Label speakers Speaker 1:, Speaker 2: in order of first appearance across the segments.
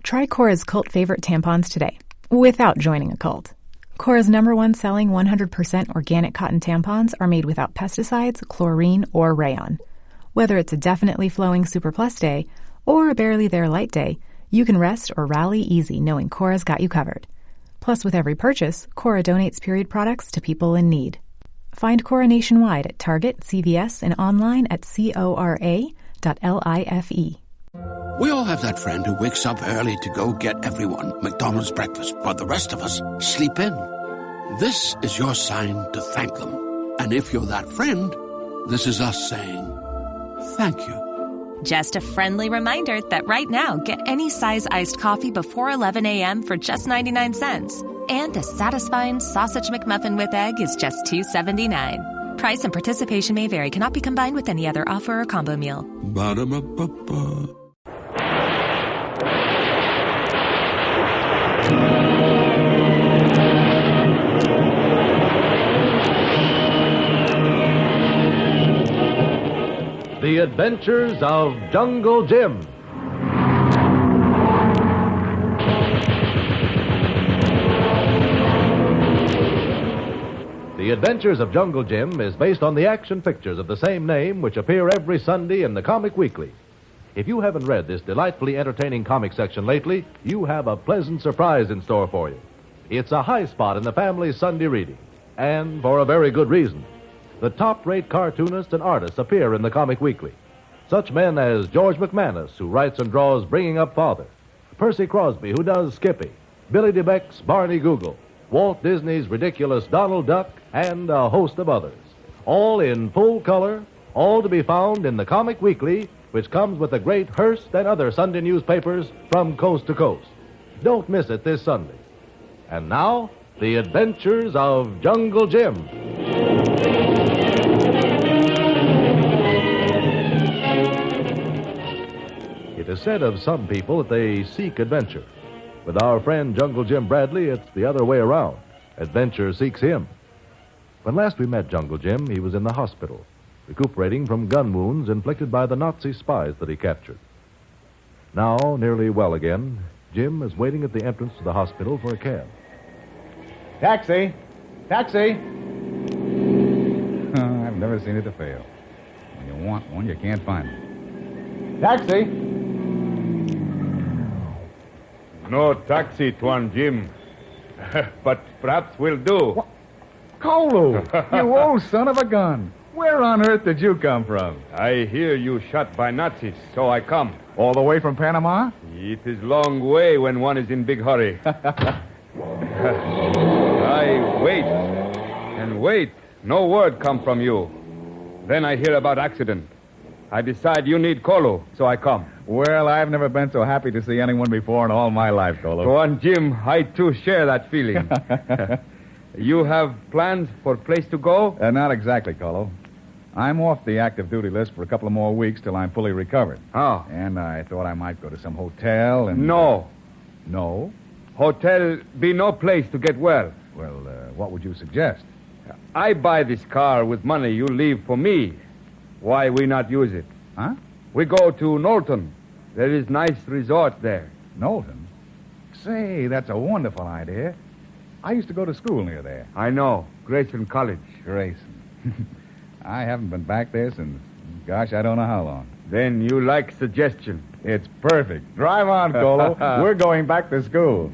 Speaker 1: Try Cora's cult favorite tampons today, without joining a cult. Cora's #1 selling 100% organic cotton tampons are made without pesticides, chlorine, or rayon. Whether it's a definitely flowing Super Plus day or a barely there light day, you can rest or rally easy knowing Cora's got you covered. Plus, with every purchase, Cora donates period products to people in need. Find Cora nationwide at Target, CVS, and online at cora.life.
Speaker 2: We all have that friend who wakes up early to go get everyone McDonald's breakfast, while the rest of us sleep in. This is your sign to thank them. And if you're that friend, this is us saying thank you.
Speaker 3: Just a friendly reminder that right now, get any size iced coffee before 11 a.m. for just 99 cents. And a satisfying sausage McMuffin with egg is just $2.79. Price and participation may vary. Cannot be combined with any other offer or combo meal.
Speaker 2: Ba-da-ba-ba-ba.
Speaker 4: The Adventures of Jungle Jim. The Adventures of Jungle Jim is based on the action pictures of the same name which appear every Sunday in the Comic Weekly. If you haven't read this delightfully entertaining comic section lately, you have a pleasant surprise in store for you. It's a high spot in the family's Sunday reading, and for a very good reason. The top-rate cartoonists and artists appear in the Comic Weekly. Such men as George McManus, who writes and draws Bringing Up Father, Percy Crosby, who does Skippy, Billy DeBeck's Barney Google, Walt Disney's ridiculous Donald Duck, and a host of others. All in full color, all to be found in the Comic Weekly, which comes with the great Hearst and other Sunday newspapers from coast to coast. Don't miss it this Sunday. And now, The Adventures of Jungle Jim. It is said of some people that they seek adventure. With our friend Jungle Jim Bradley, it's the other way around. Adventure seeks him. When last we met Jungle Jim, he was in the hospital, recuperating from gun wounds inflicted by the Nazi spies that he captured. Now, nearly well again, Jim is waiting at the entrance to the hospital for a cab.
Speaker 5: Taxi! Taxi! I've never seen it to fail. When you want one, you can't find one. Taxi!
Speaker 6: No taxi, Tuan Jim. But perhaps we'll do.
Speaker 5: What? Kolu! You old son of a gun! Where on earth did you come from?
Speaker 6: I hear you shot by Nazis, so I come.
Speaker 5: All the way from Panama?
Speaker 6: It is long way when one is in big hurry. I wait and wait. No word come from you. Then I hear about accident. I decide you need Kolu, so I come.
Speaker 5: Well, I've never been so happy to see anyone before in all my life, Kolu.
Speaker 6: Tuan Jim, I too share that feeling. You have plans for place to go?
Speaker 5: Not exactly, Kolu. I'm off the active duty list for a couple of more weeks till I'm fully recovered.
Speaker 6: Oh.
Speaker 5: And I thought I might go to some hotel and...
Speaker 6: No.
Speaker 5: No?
Speaker 6: Hotel be no place to get well.
Speaker 5: Well, what would you suggest?
Speaker 6: I buy this car with money you leave for me. Why we not use it?
Speaker 5: Huh?
Speaker 6: We go to Knowlton. There is nice resort there.
Speaker 5: Knowlton? Say, that's a wonderful idea. I used to go to school near there.
Speaker 6: I know. Grayson College.
Speaker 5: Grayson. I haven't been back there since, gosh, I don't know how long.
Speaker 6: Then you like suggestion.
Speaker 5: It's perfect. Drive on, Kolu. We're going back to school.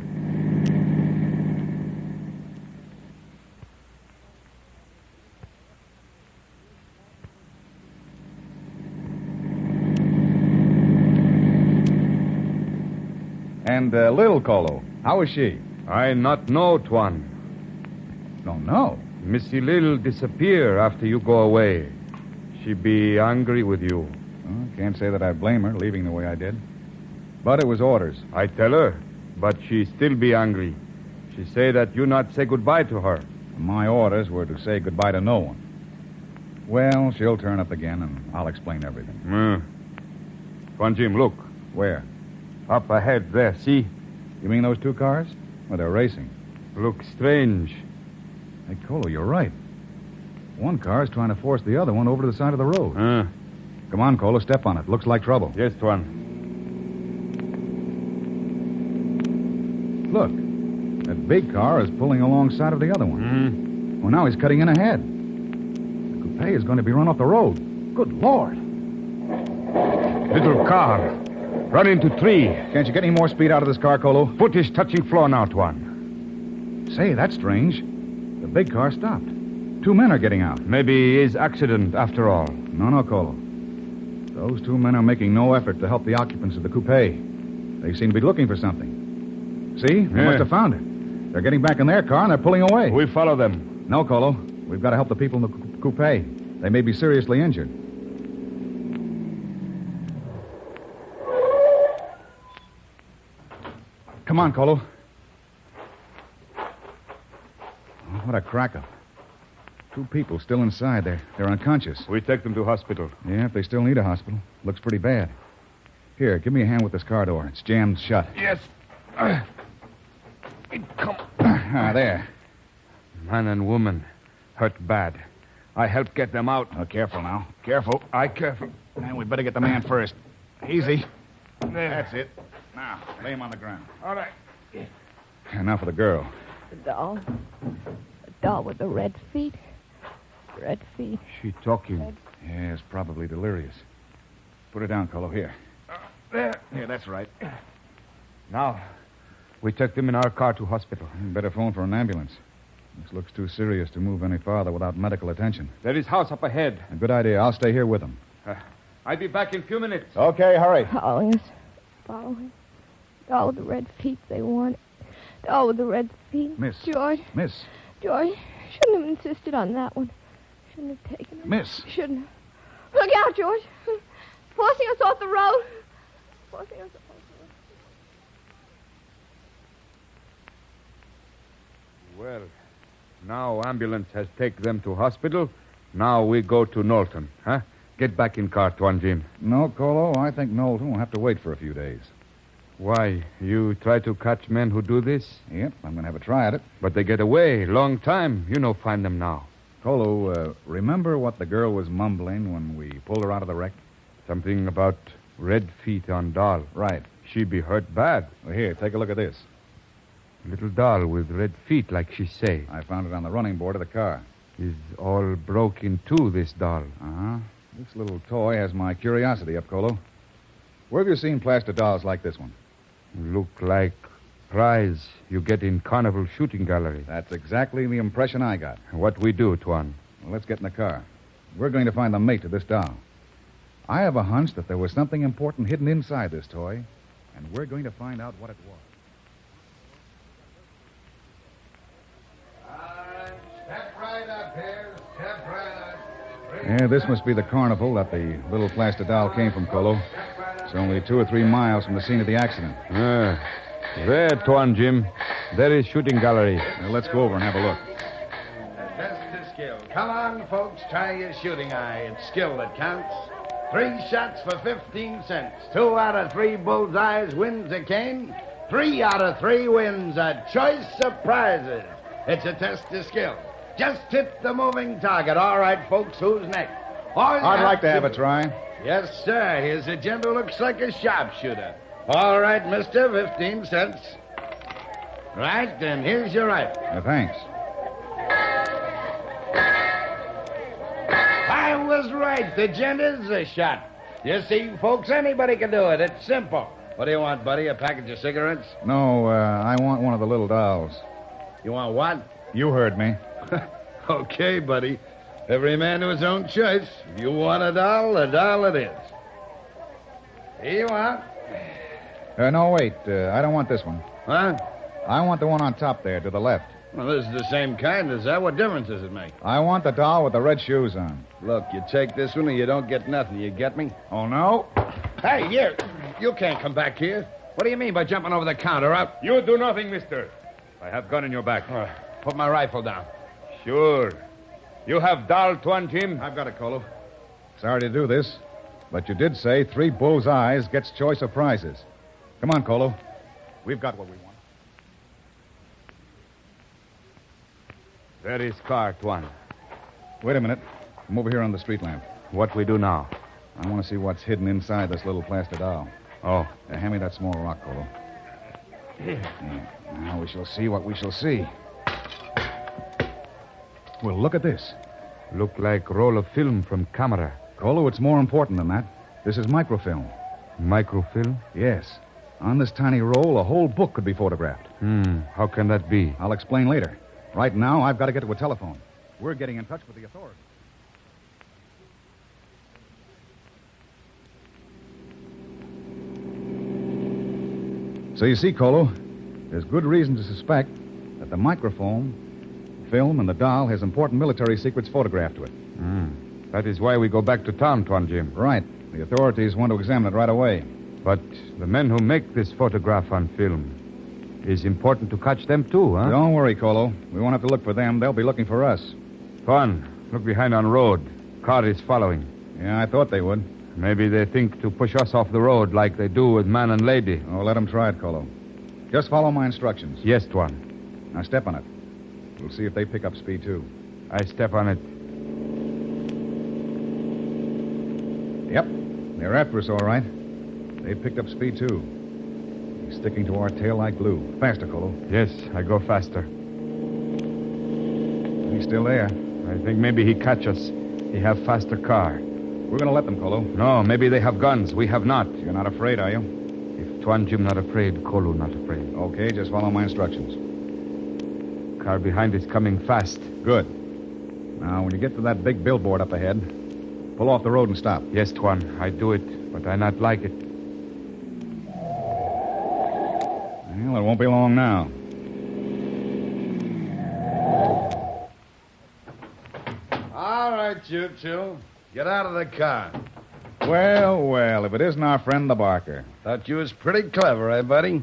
Speaker 5: And little Kolu, how is she?
Speaker 6: I not know, Tuan.
Speaker 5: Don't know.
Speaker 6: Missy Lil disappear after you go away. She be angry with you.
Speaker 5: Well, can't say that I blame her, leaving the way I did. But it was orders.
Speaker 6: I tell her, but she still be angry. She say that you not say goodbye to her.
Speaker 5: My orders were to say goodbye to no one. Well, she'll turn up again, and I'll explain everything.
Speaker 6: Tuan Jim, look.
Speaker 5: Where?
Speaker 6: Up ahead there, see?
Speaker 5: You mean those two cars? Well, they're racing.
Speaker 6: Look strange.
Speaker 5: Hey, Kolu, you're right. One car's trying to force the other one over to the side of the road. Come on, Kolu, step on it. Looks like trouble.
Speaker 6: Yes, Tuan.
Speaker 5: Look, that big car is pulling alongside of the other one. Well, now he's cutting in ahead. The coupe is going to be run off the road. Good Lord.
Speaker 6: Little car. Run into tree.
Speaker 5: Can't you get any more speed out of this car, Kolu?
Speaker 6: Foot is touching floor now, Tuan.
Speaker 5: Say, that's strange. The big car stopped. 2 men are getting out.
Speaker 6: Maybe it's accident after all.
Speaker 5: No, Kolu. Those 2 men are making no effort to help the occupants of the coupe. They seem to be looking for something. See? They must have found it. They're getting back in their car and they're pulling away.
Speaker 6: We follow them.
Speaker 5: No, Kolu. We've got to help the people in the coupe. They may be seriously injured. Come on, Kolu. Oh, what a crack-up. 2 people still inside. They're unconscious.
Speaker 6: We take them to hospital.
Speaker 5: Yeah, if they still need a hospital. Looks pretty bad. Here, give me a hand with this car door. It's jammed shut.
Speaker 6: Yes. Come.
Speaker 5: There.
Speaker 6: Man and woman hurt bad. I helped get them out.
Speaker 5: Oh, careful now. Careful.
Speaker 6: Careful.
Speaker 5: And we'd better get the man first. Easy.
Speaker 6: There.
Speaker 5: That's it. Now, lay him on the ground.
Speaker 6: All right.
Speaker 5: And now for the girl.
Speaker 7: The doll. The doll with the red feet. Red feet.
Speaker 6: She talking.
Speaker 5: Yes, probably delirious. Put her down, Kolu. Here.
Speaker 6: There.
Speaker 5: Yeah, that's right.
Speaker 6: Now, we take them in our car to hospital.
Speaker 5: Better phone for an ambulance. This looks too serious to move any farther without medical attention.
Speaker 6: There is house up ahead.
Speaker 5: A good idea. I'll stay here with them.
Speaker 6: I'll be back in a few minutes.
Speaker 5: Okay, hurry.
Speaker 7: Following us. Following. Doll with the red feet they want. Doll with the red feet.
Speaker 5: Miss.
Speaker 7: George.
Speaker 5: Miss.
Speaker 7: George. Shouldn't have insisted on that one. Shouldn't have taken it.
Speaker 5: Miss.
Speaker 7: Shouldn't have. Look out, George. Forcing us off the road. Forcing us off the road.
Speaker 6: Well, now ambulance has taken them to hospital. Now we go to Knowlton, huh? Get back in car, Tuan Jim.
Speaker 5: No, Kolu, I think Knowlton will have to wait for a few days.
Speaker 6: Why? You try to catch men who do this?
Speaker 5: Yep, I'm going to have a try at it.
Speaker 6: But they get away. Long time. You know, find them now.
Speaker 5: Kolu, remember what the girl was mumbling when we pulled her out of the wreck?
Speaker 6: Something about red feet on doll.
Speaker 5: Right.
Speaker 6: She be hurt bad.
Speaker 5: Well, here, take a look at this.
Speaker 6: Little doll with red feet, like she say.
Speaker 5: I found it on the running board of the car.
Speaker 6: Is all broke in two, this doll.
Speaker 5: Uh-huh. This little toy has my curiosity up, Kolu. Where have you seen plaster dolls like this one?
Speaker 6: Look like prize you get in carnival shooting gallery.
Speaker 5: That's exactly the impression I got.
Speaker 6: What we do, Tuan?
Speaker 5: Well, let's get in the car. We're going to find the mate to this doll. I have a hunch that there was something important hidden inside this toy, and we're going to find out what it was.
Speaker 2: Step right up here. Step right up.
Speaker 5: Yeah, this must be the carnival that the little plaster doll came from, Kolu. It's only 2 or 3 miles from the scene of the accident.
Speaker 6: There, Tuan Jim. There is shooting gallery.
Speaker 5: Now, let's go over and have a look.
Speaker 8: Test the skill. Come on, folks. Try your shooting eye. It's skill that counts. 3 shots for 15 cents. 2 out of 3 bullseyes wins a cane. 3 out of 3 wins a choice of prizes. It's a test of skill. Just hit the moving target. All right, folks, who's next?
Speaker 5: I'd like to have a try.
Speaker 8: Yes, sir. Here's a gent who looks like a sharpshooter. All right, mister, 15 cents. Right, then here's your rifle.
Speaker 5: Thanks.
Speaker 8: I was right. The gent is a shot. You see, folks, anybody can do it. It's simple. What do you want, buddy? A package of cigarettes?
Speaker 5: No, I want one of the little dolls.
Speaker 8: You want what?
Speaker 5: You heard me.
Speaker 8: Okay, buddy. Every man to his own choice. If you want a doll it is. Here you are.
Speaker 5: No, wait. I don't want this one.
Speaker 8: Huh?
Speaker 5: I want the one on top there, to the left.
Speaker 8: Well, this is the same kind as that. What difference does it make?
Speaker 5: I want the doll with the red shoes on.
Speaker 8: Look, you take this one or you don't get nothing. You get me?
Speaker 5: Oh, no?
Speaker 8: Hey, you can't come back here. What do you mean by jumping over the counter? Up?
Speaker 6: You do nothing, mister. I have gun in your back.
Speaker 8: Put my rifle down.
Speaker 6: Sure. You have doll, Tuan Jim?
Speaker 5: I've got it, Kolu. Sorry to do this, but you did say 3 bull's eyes gets choice of prizes. Come on, Kolu. We've got what we want.
Speaker 6: There is car, Tuan.
Speaker 5: Wait a minute. I'm over here on the street lamp.
Speaker 6: What we do now?
Speaker 5: I want to see what's hidden inside this little plaster doll.
Speaker 6: Oh.
Speaker 5: Hand me that small rock, Kolu. Now we shall see what we shall see. Well, look at this.
Speaker 6: Look like roll of film from camera.
Speaker 5: Kolu, it's more important than that. This is microfilm.
Speaker 6: Microfilm?
Speaker 5: Yes. On this tiny roll, a whole book could be photographed.
Speaker 6: How can that be?
Speaker 5: I'll explain later. Right now, I've got to get to a telephone. We're getting in touch with the authorities. So you see, Kolu, there's good reason to suspect that the microfilm, film, and the doll has important military secrets photographed to it.
Speaker 6: That is why we go back to town, Tuan Jim.
Speaker 5: Right. The authorities want to examine it right away.
Speaker 6: But the men who make this photograph on film, it's important to catch them too, huh?
Speaker 5: Don't worry, Kolu. We won't have to look for them. They'll be looking for us.
Speaker 6: Tuan, look behind on road. Car is following.
Speaker 5: Yeah, I thought they would.
Speaker 6: Maybe they think to push us off the road like they do with man and lady.
Speaker 5: Oh, let them try it, Kolu. Just follow my instructions.
Speaker 6: Yes, Tuan.
Speaker 5: Now step on it. We'll see if they pick up speed, too.
Speaker 6: I step on it.
Speaker 5: Yep. They're after us, all right. They picked up speed, too. He's sticking to our tail like glue. Faster, Kolu.
Speaker 6: Yes, I go faster.
Speaker 5: He's still there.
Speaker 6: I think maybe he catch us. He have faster car.
Speaker 5: We're going to let them, Kolu.
Speaker 6: No, maybe they have guns. We have not.
Speaker 5: You're not afraid, are you?
Speaker 6: If Tuan Jim not afraid, Kolu not afraid.
Speaker 5: Okay, just follow my instructions.
Speaker 6: Car behind is coming fast.
Speaker 5: Good. Now, when you get to that big billboard up ahead, pull off the road and stop.
Speaker 6: Yes, Tuan, I do it, but I not like it.
Speaker 5: Well, it won't be long now.
Speaker 8: All right, Choo-Choo. Get out of the car.
Speaker 5: Well, if it isn't our friend the Barker.
Speaker 8: Thought you was pretty clever, eh, buddy?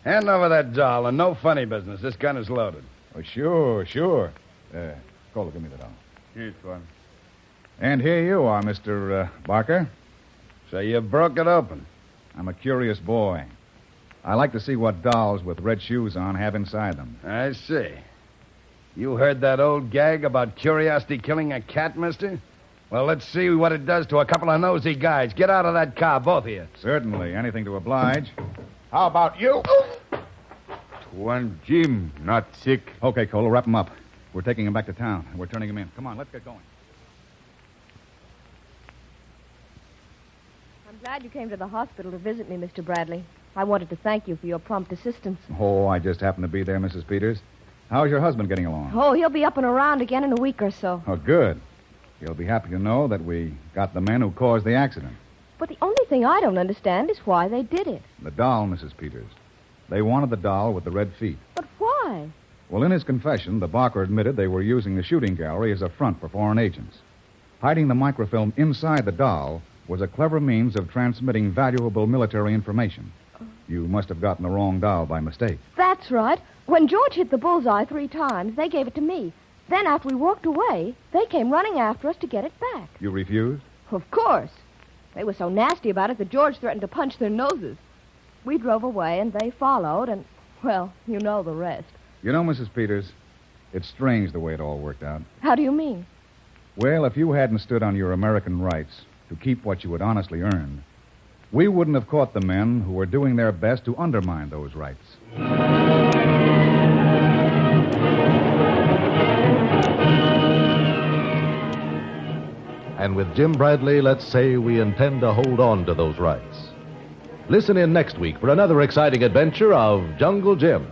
Speaker 8: Hand over that doll and no funny business. This gun is loaded.
Speaker 5: Oh, sure. Kolu, give me the doll.
Speaker 6: Here, Tuan.
Speaker 5: And here you are, Mr. Barker.
Speaker 8: So you broke it open.
Speaker 5: I'm a curious boy. I like to see what dolls with red shoes on have inside them.
Speaker 8: I see. You heard that old gag about curiosity killing a cat, mister? Well, let's see what it does to a couple of nosy guys. Get out of that car, both of you.
Speaker 5: Certainly. Anything to oblige. How about you?
Speaker 6: Tuan Jim, not sick.
Speaker 5: Okay, Kolu, wrap him up. We're taking him back to town, and we're turning him in. Come on, let's get going.
Speaker 7: I'm glad you came to the hospital to visit me, Mr. Bradley. I wanted to thank you for your prompt assistance.
Speaker 5: Oh, I just happened to be there, Mrs. Peters. How's your husband getting along?
Speaker 7: Oh, he'll be up and around again in a week or so.
Speaker 5: Oh, good. He'll be happy to know that we got the men who caused the accident.
Speaker 7: But the only thing I don't understand is why they did it.
Speaker 5: The doll, Mrs. Peters. They wanted the doll with the red feet.
Speaker 7: But why?
Speaker 5: Well, in his confession, the Barker admitted they were using the shooting gallery as a front for foreign agents. Hiding the microfilm inside the doll was a clever means of transmitting valuable military information. You must have gotten the wrong doll by mistake.
Speaker 7: That's right. When George hit the bullseye 3 times, they gave it to me. Then after we walked away, they came running after us to get it back.
Speaker 5: You refused?
Speaker 7: Of course. They were so nasty about it that George threatened to punch their noses. We drove away, and they followed, and, well, you know the rest.
Speaker 5: You know, Mrs. Peters, it's strange the way it all worked out.
Speaker 7: How do you mean?
Speaker 5: Well, if you hadn't stood on your American rights to keep what you had honestly earned, we wouldn't have caught the men who were doing their best to undermine those rights.
Speaker 4: And with Jim Bradley, let's say we intend to hold on to those rights. Listen in next week for another exciting adventure of Jungle Jim.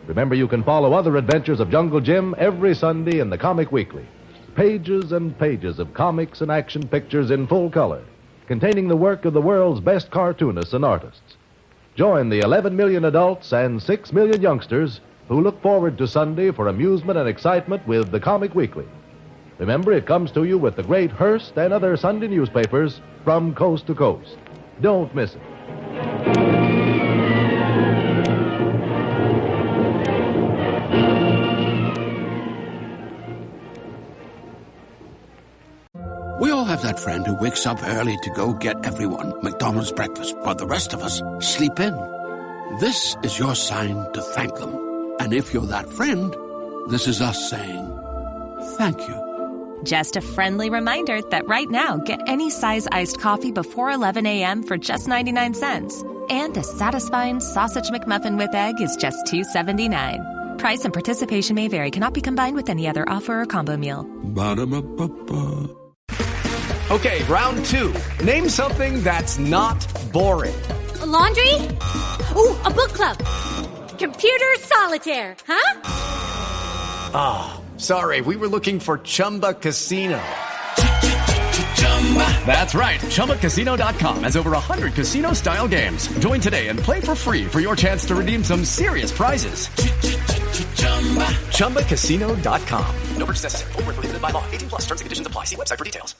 Speaker 4: Remember, you can follow other adventures of Jungle Jim every Sunday in the Comic Weekly. Pages and pages of comics and action pictures in full color, containing the work of the world's best cartoonists and artists. Join the 11 million adults and 6 million youngsters who look forward to Sunday for amusement and excitement with the Comic Weekly. Remember, it comes to you with the great Hearst and other Sunday newspapers from coast to coast. Don't miss it.
Speaker 2: We all have that friend who wakes up early to go get everyone McDonald's breakfast, while the rest of us sleep in. This is your sign to thank them. And if you're that friend, this is us saying thank you.
Speaker 3: Just a friendly reminder that right now, get any size iced coffee before 11 a.m. for just 99 cents. And a satisfying sausage McMuffin with egg is just $2.79. Price and participation may vary. Cannot be combined with any other offer or combo meal.
Speaker 2: Ba-da-ba-ba-ba.
Speaker 9: Okay, round two. Name something that's not boring.
Speaker 10: A laundry? Ooh, a book club. Computer solitaire, huh?
Speaker 9: Ah, sorry, we were looking for Chumba Casino. That's right, ChumbaCasino.com has over 100 casino-style games. Join today and play for free for your chance to redeem some serious prizes. ChumbaCasino.com. No purchase necessary. Void where prohibited by law. 18+ terms and conditions apply. See website for details.